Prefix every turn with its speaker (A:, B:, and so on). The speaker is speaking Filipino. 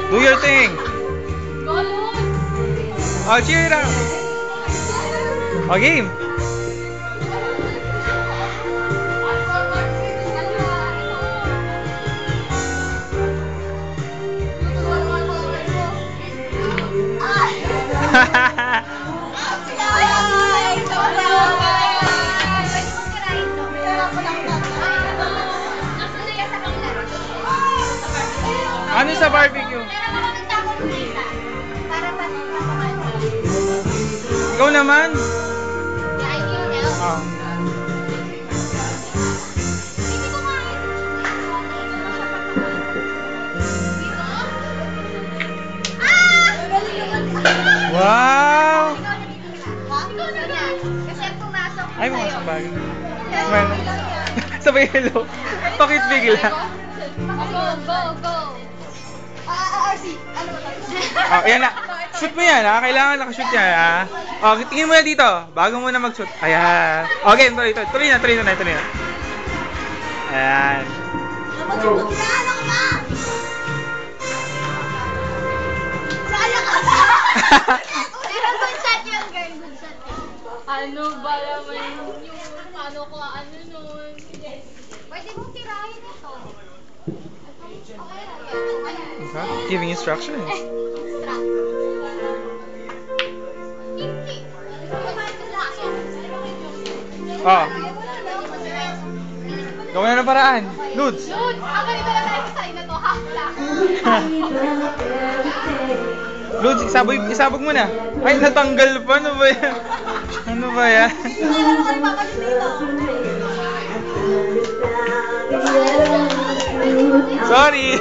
A: Do your thing.
B: Go, Luz!
A: Oh, cheer it up. Oh, game. Ano sa barbecue? Ikaw naman? Oh. Wow! Ay, mga sabag. Sabay hello. Bakit bigla?
B: Go, go, go!
C: RC, ano ba tayo?
A: Oh, ayan na. Shoot mo yan, ha? Kailangan nakashoot yan, ha? Oh, tingin mo na dito. Bago mo na mag-shoot. Ayan. Okay, tuloy na. Ayan.
C: Ano ka ba? Sayang ka ba? Pero good shot yun, girl. Good shot yun.
B: Ano ba naman yun? Paano ko ano nun?
C: Pwede mong tirahin ito. Okay lang yan.
A: Okay. Giving instructions.
C: Extra. Hindi.
A: Oh. Gawin na ng paraan. Dudes.
B: Luz! Ako dito na tayo sa side na to. Half lang.
A: Dudes, isabog mo na. Ay, natanggal pa. Ano ba yan? Ano ba yan?
C: Ano kayo babalik dito?
A: Sorry.